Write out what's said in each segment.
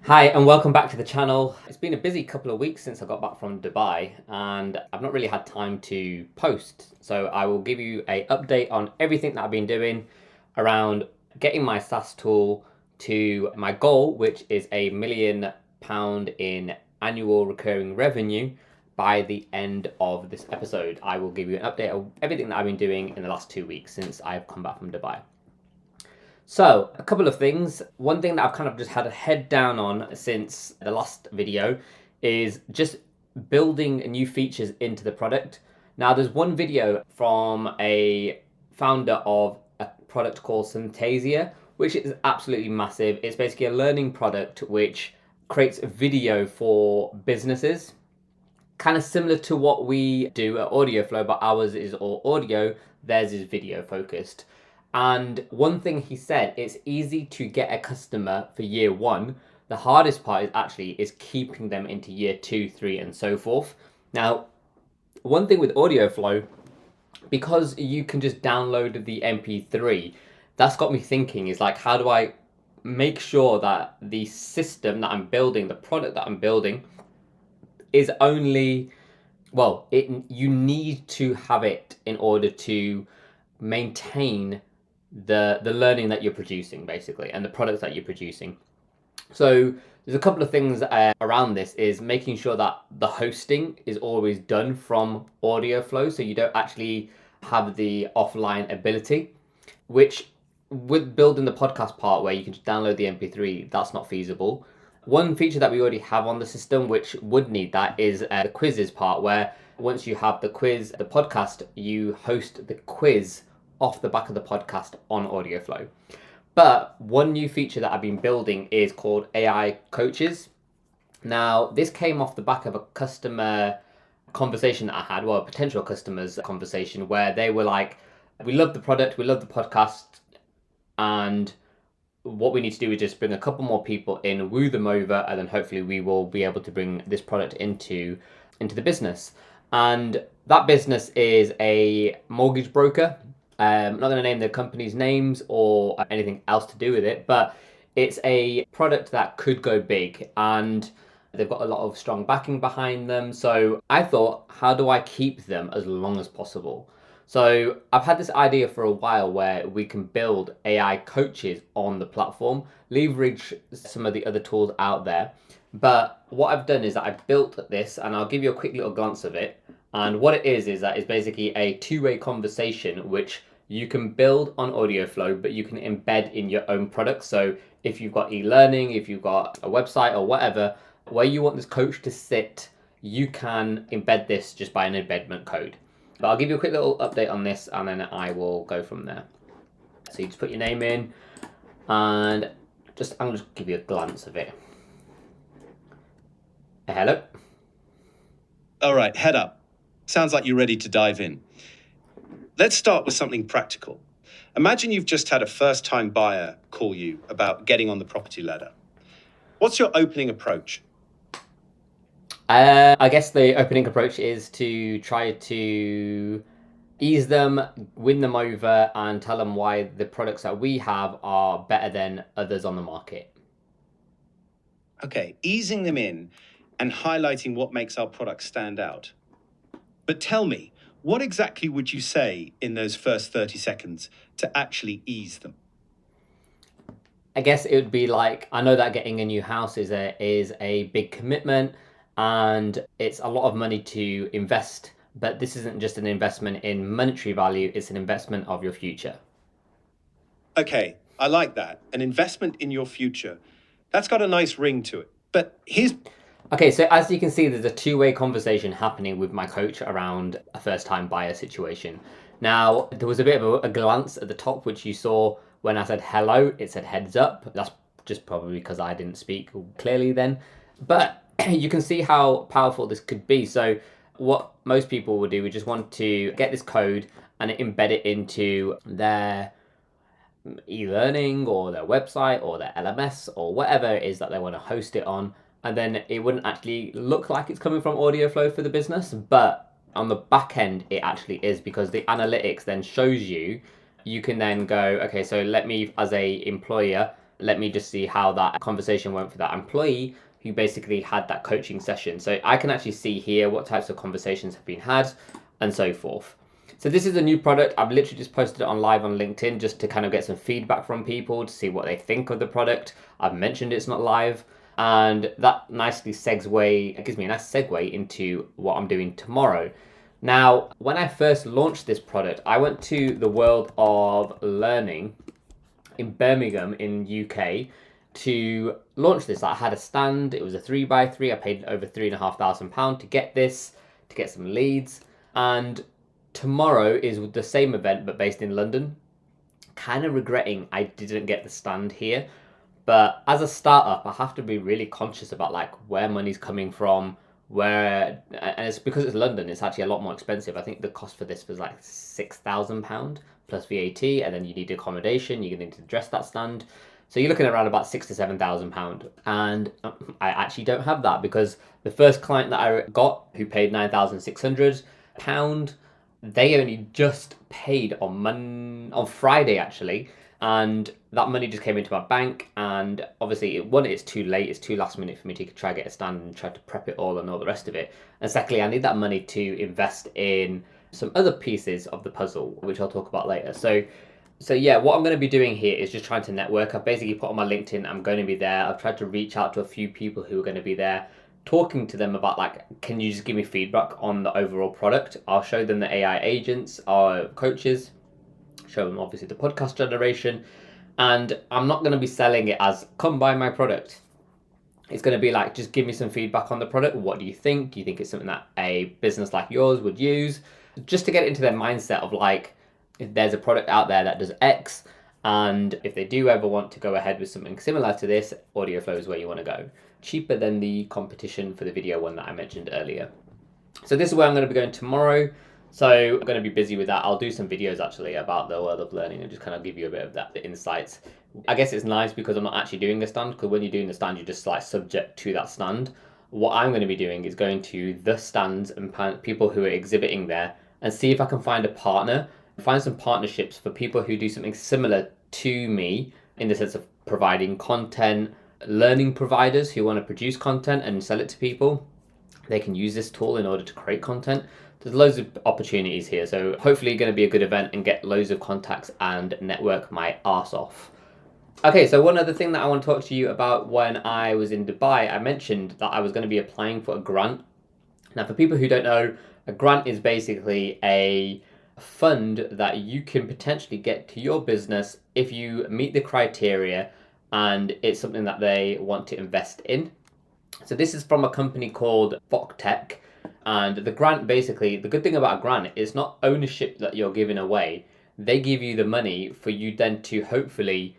Hi, and welcome back to the channel. It's been a busy couple of weeks since I got back from Dubai, and I've not really had time to post. So I will give you an update on everything that I've been doing around getting my SaaS tool to my goal, which is £1 million in annual recurring revenue by the end of this episode. I will give you an update of everything that I've been doing in the last 2 weeks since I've come back from Dubai. So, a couple of things. One thing that I've kind of just had a head down on since the last video is just building new features into the product. Now, there's one video from a founder of a product called Synthesia, which is absolutely massive. It's basically a learning product which creates a video for businesses, kind of similar to what we do at AudioFlow, but ours is all audio, theirs is video focused. And one thing he said, it's easy to get a customer for year one. The hardest part is keeping them into year 2, 3, and so forth. Now, one thing with AudioFlow, because you can just download the MP3, that's got me thinking is like, how do I make sure that the system that I'm building, the product that I'm building, is only, you need to have it in order to maintain the learning that you're producing, basically, and the products that you're producing. So there's a couple of things around this is making sure that the hosting is always done from AudioFlow, so you don't actually have the offline ability, which with building the podcast part where you can just download the MP3, that's not feasible. One feature that we already have on the system which would need that is the quizzes part, where once you have the quiz, the podcast, you host the quiz off the back of the podcast on AudioFlow. But one new feature that I've been building is called AI coaches. Now, this came off the back of a customer conversation that I had, well, a potential customer's conversation, where they were like, we love the product, we love the podcast, and what we need to do is just bring a couple more people in, woo them over, and then hopefully we will be able to bring this product into the business. And that business is a mortgage broker. I'm not going to name the company's names or anything else to do with it, but it's a product that could go big and they've got a lot of strong backing behind them. So I thought, how do I keep them as long as possible? So I've had this idea for a while where we can build AI coaches on the platform, leverage some of the other tools out there. But what I've done is that I've built this, and I'll give you a quick little glance of it. And what it is that it's basically a two-way conversation which you can build on AudioFlow, but you can embed in your own product. So if you've got e-learning, if you've got a website or whatever, where you want this coach to sit, you can embed this just by an embedment code. But I'll give you a quick little update on this and then I will go from there. So you just put your name in and I'll just give you a glance of it. Hello. All right, head up. Sounds like you're ready to dive in. Let's start with something practical. Imagine you've just had a first-time buyer call you about getting on the property ladder. What's your opening approach? I guess the opening approach is to try to ease them, win them over, and tell them why the products that we have are better than others on the market. Okay, easing them in and highlighting what makes our product stand out. But tell me, what exactly would you say in those first 30 seconds to actually ease them? I guess it would be like, I know that getting a new house is a big commitment and it's a lot of money to invest, but this isn't just an investment in monetary value, it's an investment of your future. Okay, I like that. An investment in your future. That's got a nice ring to it. But here's... Okay, so as you can see, there's a two-way conversation happening with my coach around a first-time buyer situation. Now, there was a bit of a glance at the top, which you saw when I said hello, it said heads up. That's just probably because I didn't speak clearly then. But you can see how powerful this could be. So what most people would do, we just want to get this code and embed it into their e-learning or their website or their LMS or whatever it is that they want to host it on. And then it wouldn't actually look like it's coming from AudioFlow for the business, but on the back end, it actually is, because the analytics then shows you, you can then go, okay, so let me, as a employer, let me just see how that conversation went for that employee who basically had that coaching session. So I can actually see here what types of conversations have been had and so forth. So this is a new product. I've literally just posted it on live on LinkedIn just to kind of get some feedback from people to see what they think of the product. I've mentioned it's not live, and that nicely gives me a nice segue into what I'm doing tomorrow. Now, when I first launched this product, I went to the World of Learning in Birmingham in UK to launch this. I had a stand. It was a 3x3. I paid over £3,500 to get this, to get some leads. And tomorrow is the same event but based in London. Kind of regretting I didn't get the stand here. But as a startup, I have to be really conscious about like where money's coming from, and it's because it's London, it's actually a lot more expensive. I think the cost for this was like £6,000 plus VAT, and then you need accommodation, you're going to need to dress that stand. So you're looking at around about £6,000 to £7,000. And I actually don't have that because the first client that I got who paid £9,600, they only just paid on Friday actually, and that money just came into my bank. And obviously, it's too late, it's too last minute for me to try get a stand and try to prep it all and all the rest of it. And secondly, I need that money to invest in some other pieces of the puzzle, which I'll talk about later. So yeah, what I'm going to be doing here is just trying to network. I've basically put on my LinkedIn, I'm going to be there. I've tried to reach out to a few people who are going to be there, talking to them about like, can you just give me feedback on the overall product? I'll show them the AI agents, our coaches, show them obviously the podcast generation, and I'm not going to be selling it as come buy my product. It's going to be like, just give me some feedback on the product. What do you think? Do you think it's something that a business like yours would use? Just to get into their mindset of like, if there's a product out there that does X, and if they do ever want to go ahead with something similar to this, AudioFlow is where you want to go. Cheaper than the competition for the video one that I mentioned earlier. So this is where I'm going to be going tomorrow. So I'm going to be busy with that. I'll do some videos actually about the world of learning and just kind of give you a bit of the insights. I guess it's nice because I'm not actually doing a stand, because when you're doing the stand, you're just like subject to that stand. What I'm going to be doing is going to the stands and people who are exhibiting there and see if I can find a partner, find some partnerships for people who do something similar to me in the sense of providing content, learning providers who want to produce content and sell it to people. They can use this tool in order to create content. There's loads of opportunities here, so hopefully going to be a good event and get loads of contacts and network my arse off. Okay, so one other thing that I want to talk to you about, when I was in Dubai, I mentioned that I was going to be applying for a grant. Now, for people who don't know, a grant is basically a fund that you can potentially get to your business if you meet the criteria and it's something that they want to invest in. So this is from a company called VocTech. And the grant, basically, the good thing about a grant is not ownership that you're giving away. They give you the money for you then to hopefully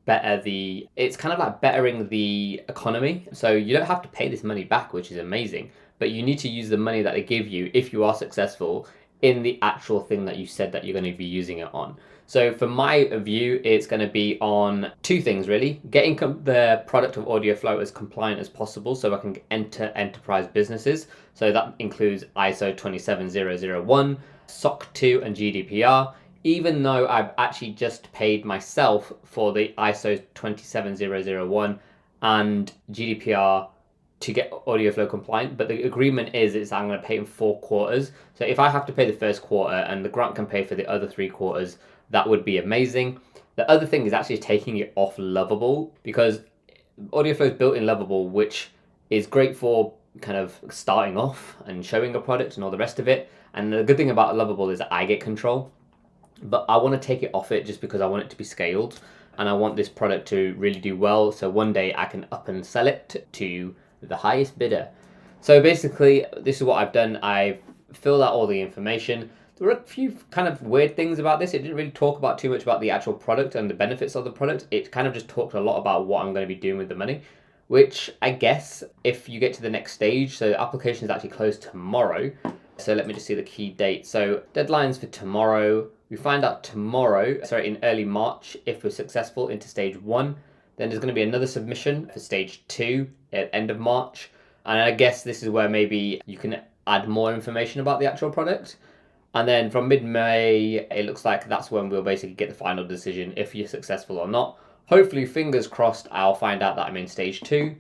it's kind of like bettering the economy. So you don't have to pay this money back, which is amazing, but you need to use the money that they give you if you are successful in the actual thing that you said that you're going to be using it on. So for my view, it's going to be on two things really: getting the product of AudioFlow as compliant as possible so I can enter enterprise businesses. So that includes ISO 27001, SOC 2 and GDPR, even though I've actually just paid myself for the ISO 27001 and GDPR to get AudioFlow compliant, but the agreement is I'm going to pay in 4 quarters. So if I have to pay the first quarter and the grant can pay for the other 3 quarters, that would be amazing. The other thing is actually taking it off Lovable, because AudioFlow is built in Lovable, which is great for kind of starting off and showing a product and all the rest of it. And the good thing about Lovable is that I get control, but I want to take it off it just because I want it to be scaled and I want this product to really do well. So one day I can up and sell it to the highest bidder. So basically, this is what I've done. I've filled out all the information. There were a few kind of weird things about this. It didn't really talk about too much about the actual product and the benefits of the product. It kind of just talked a lot about what I'm going to be doing with the money, which I guess if you get to the next stage, so the application is actually closed tomorrow. So let me just see the key date. So deadlines for tomorrow. We find out tomorrow, in early March, if we're successful into stage 1. Then there's going to be another submission for stage 2 at end of March. And I guess this is where maybe you can add more information about the actual product. And then from mid-May, it looks like that's when we'll basically get the final decision if you're successful or not. Hopefully, fingers crossed, I'll find out that I'm in stage 2,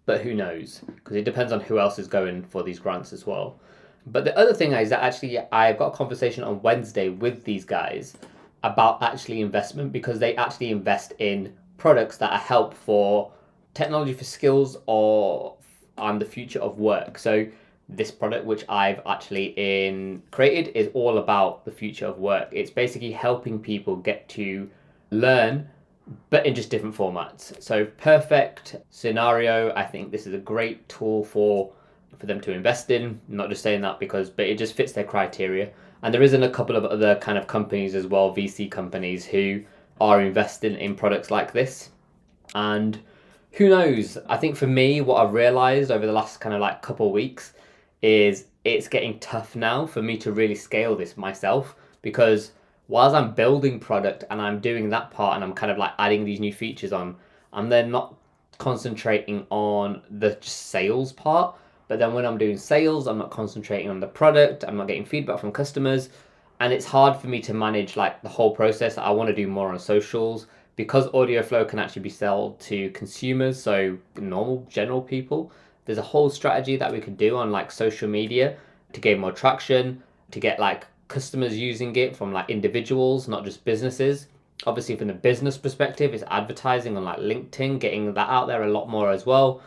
but who knows? Because it depends on who else is going for these grants as well. But the other thing is that actually I've got a conversation on Wednesday with these guys about actually investment, because they actually invest in products that are help for technology for skills or the future of work. So this product which I've actually created is all about the future of work. It's basically helping people get to learn, but in just different formats. So perfect scenario. I think this is a great tool for them to invest in. I'm not just saying that but it just fits their criteria. And there isn't a couple of other kind of companies as well, VC companies, who are investing in products like this. And who knows? I think for me, what I've realized over the last kind of like couple of weeks is it's getting tough now for me to really scale this myself, because whilst I'm building product and I'm doing that part and I'm kind of like adding these new features on, I'm then not concentrating on the sales part. But then when I'm doing sales, I'm not concentrating on the product. I'm not getting feedback from customers. And it's hard for me to manage like the whole process. I want to do more on socials, because AudioFlow can actually be sold to consumers, so normal general people. There's a whole strategy that we could do on like social media to gain more traction, to get like customers using it from like individuals, not just businesses. Obviously, from the business perspective, it's advertising on like LinkedIn, getting that out there a lot more as well.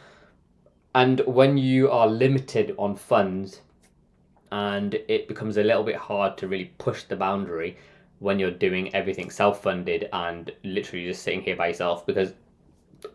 And when you are limited on funds, and it becomes a little bit hard to really push the boundary when you're doing everything self-funded and literally just sitting here by yourself, because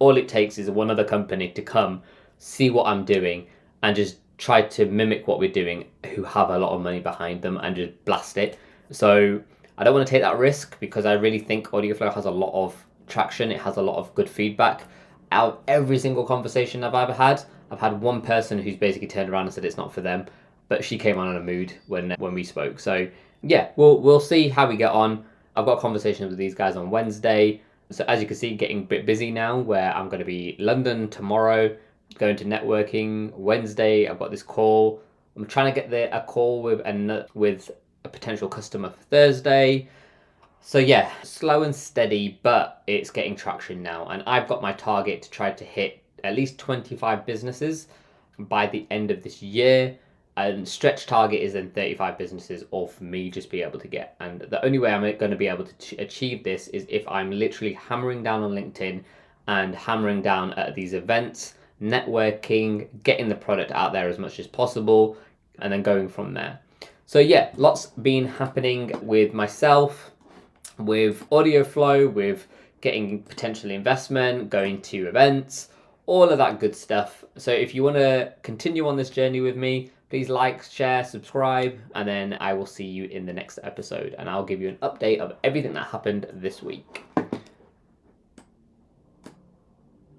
all it takes is one other company to come see what I'm doing and just try to mimic what we're doing, who have a lot of money behind them, and just blast it. So I don't want to take that risk, because I really think AudioFlow has a lot of traction. It has a lot of good feedback. Out of every single conversation I've ever had, I've had one person who's basically turned around and said it's not for them, but she came on in a mood when we spoke. So yeah, we'll see how we get on. I've got conversations with these guys on Wednesday. So as you can see, getting a bit busy now, where I'm going to be London tomorrow, going to networking Wednesday. I've got this call. I'm trying to get a call with a potential customer for Thursday. So yeah, slow and steady, but it's getting traction now. And I've got my target to try to hit at least 25 businesses by the end of this year. And stretch target is then 35 businesses, all for me just be able to get. And the only way I'm going to be able to achieve this is if I'm literally hammering down on LinkedIn and hammering down at these events, networking, getting the product out there as much as possible, and then going from there. So yeah, lots been happening with myself, with AudioFlow, with getting potential investment, going to events, all of that good stuff. So if you want to continue on this journey with me, please like, share, subscribe, and then I will see you in the next episode, and I'll give you an update of everything that happened this week.